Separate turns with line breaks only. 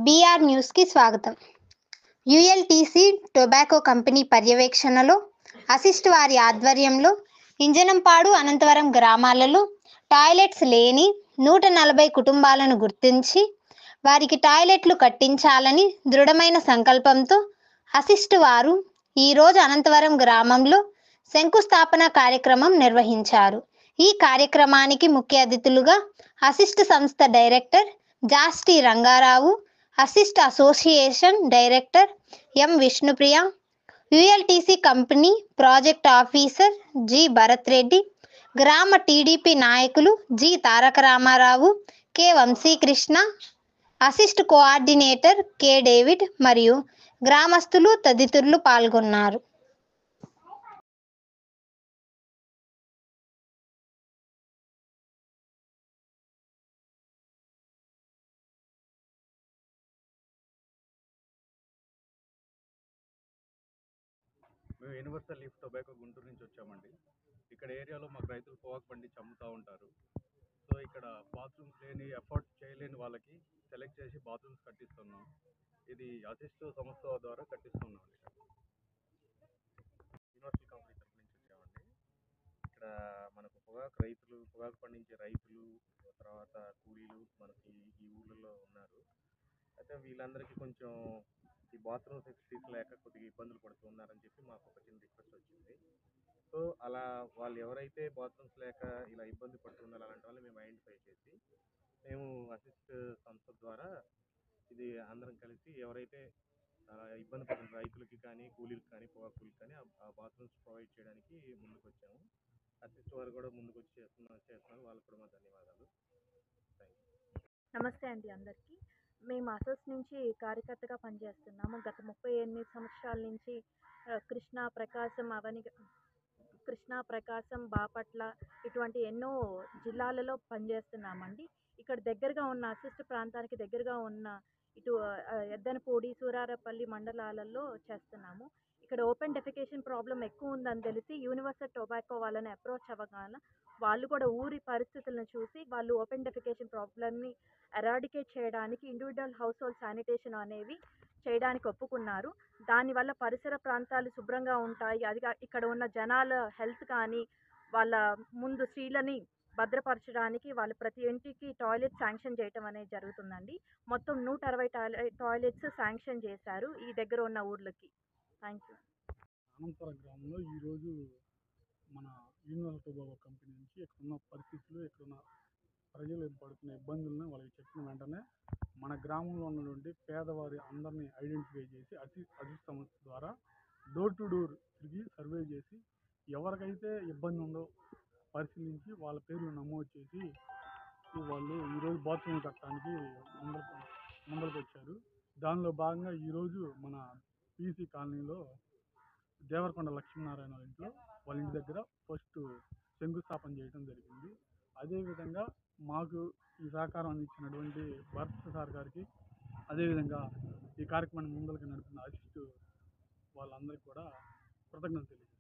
BR న్యూస్కి స్వాగతం. యుఎల్టీసీ tobacco company పర్యవేక్షణలో అసిస్ట్ వారి ఆధ్వర్యంలో ఇంజనంపాడు, అనంతవరం గ్రామాలలో టాయిలెట్స్ లేని 140 కుటుంబాలను గుర్తించి వారికి టాయిలెట్లు కట్టించాలని దృఢమైన సంకల్పంతో అసిస్ట్ వారు ఈరోజు అనంతవరం గ్రామంలో శంకుస్థాపన కార్యక్రమం నిర్వహించారు. ఈ కార్యక్రమానికి ముఖ్య అతిథులుగా అసిస్ట్ సంస్థ director Jasti Rangarao, assist association director M Vishnupriya, ULTC company project officer G Bharath Reddy, గ్రామ టీడీపీ నాయకులు G Taraka Ramarao, K Vamsikrishna, assist coordinator K David మరియు గ్రామస్తులు తదితరులు పాల్గొన్నారు.
మేము యూనివర్సల్ లీఫ్ టొబాకో గుంటూరు నుంచి వచ్చామండి. ఇక్కడ ఏరియాలో మాకు రైతులు పొగాకు పండించి అమ్ముతూ ఉంటారు. సో ఇక్కడ బాత్రూమ్స్ లేని, ఎఫర్ట్ చేయలేని వాళ్ళకి సెలెక్ట్ చేసి బాత్రూమ్స్ కట్టిస్తున్నాం. ఇది అసిస్ట్ సంస్థ ద్వారా కట్టిస్తున్నాం. యూనివర్సల్ కంపెనీ తరఫు నుంచి వచ్చామండి. ఇక్కడ మనకు పొగాకు పండించే రైతులు, తర్వాత కూలీలు మనకి ఈ ఊళ్ళలో ఉన్నారు. అయితే వీళ్ళందరికీ కొంచెం ఈ బాత్రూమ్ ఫెసిలిటీస్ లేక కొద్దిగా ఇబ్బందులు పడుతున్నారని చెప్పి మాకు ఒక చిన్న రిక్వెస్ట్ వచ్చింది. సో అలా వాళ్ళు ఎవరైతే బాత్రూమ్స్ లేక ఇలా ఇబ్బంది పడుతున్నారు అలాంటి వాళ్ళు మేము ఐడెంటిఫై చేసి మేము అసిస్ట్ సంస్థ ద్వారా ఇది అందరం కలిసి ఎవరైతే ఇబ్బంది పడుతున్న రైతులకి కానీ, కూలీలకు కానీ, పొగాకులకు కానీ ఆ బాత్రూమ్స్ ప్రొవైడ్ చేయడానికి ముందుకు వచ్చాము. అసిస్ట్ వారు కూడా ముందుకు వచ్చి చేస్తున్నారు. వాళ్ళకు కూడా మా ధన్యవాదాలు.
నమస్తే అండి అందరికీ. మేము అసోస్ నుంచి కార్యకర్తగా పనిచేస్తున్నాము. గత 38 సంవత్సరాల నుంచి కృష్ణా, ప్రకాశం, బాపట్ల ఇటువంటి ఎన్నో జిల్లాలలో పనిచేస్తున్నామండి. ఇక్కడ దగ్గరగా ఉన్న అసిస్ట్ ప్రాంతానికి దగ్గరగా ఉన్న ఇటు ఎద్దనపూడి, సూరారపల్లి మండలాలలో చేస్తున్నాము. ఇక్కడ ఓపెన్ డెఫికేషన్ ప్రాబ్లం ఎక్కువ ఉందని తెలిసి యూనివర్సల్ టొబాకో వాళ్ళని అప్రోచ్ అవ్వగానే వాళ్ళు కూడా ఊరి పరిస్థితులను చూసి వాళ్ళు ఓపెన్ డెఫికేషన్ ప్రాబ్లమ్ని ఎరాడికేట్ చేయడానికి ఇండివిజువల్ హౌస్ హోల్డ్ శానిటేషన్ అనేవి చేయడానికి ఒప్పుకున్నారు. దానివల్ల పరిసర ప్రాంతాలు శుభ్రంగా ఉంటాయి. అది ఇక్కడ ఉన్న జనాల హెల్త్ కానీ వాళ్ళ ముందు స్త్రీలని భద్రపరచడానికి వాళ్ళు ప్రతి ఇంటికి టాయిలెట్ శాంక్షన్ చేయటం అనేది జరుగుతుందండి. మొత్తం 160 టాయిలెట్స్ శాంక్షన్ చేశారు ఈ దగ్గర ఉన్న ఊర్లకి. Thank you.
అనంతపురం గ్రామంలో ఈరోజు మన యూనివర్సల్ టొబాకో కంపెనీ నుంచి ఇక్కడున్న పరిస్థితులు, ఇక్కడున్న ప్రజలు పడుతున్న ఇబ్బందులను వాళ్ళకి చెప్పిన వెంటనే మన గ్రామంలో ఉన్నటువంటి పేదవారి అందరినీ ఐడెంటిఫై చేసి అసిస్ట్ సంస్థ ద్వారా డోర్ టు డోర్ తిరిగి సర్వే చేసి ఎవరికైతే ఇబ్బంది ఉందో పరిశీలించి వాళ్ళ పేర్లు నమోదు చేసి వాళ్ళు ఈరోజు బాత్రూమ్ కట్టడానికి ముందరకు వచ్చారు. దానిలో భాగంగా ఈరోజు మన పీసీ కాలనీలో దేవరకొండ లక్ష్మీనారాయణ ఇంట్లో వాళ్ళ ఇంటి దగ్గర ఫస్ట్ శంకుస్థాపన చేయడం జరిగింది. అదేవిధంగా మాకు ఈ సహకారం అందించినటువంటి భరత్ సార్ గారికి, అదేవిధంగా ఈ కార్యక్రమాన్ని ముందరికి నడుపుతున్న అసిస్ట్ వాళ్ళందరికీ కూడా కృతజ్ఞతలు తెలియజేస్తాను.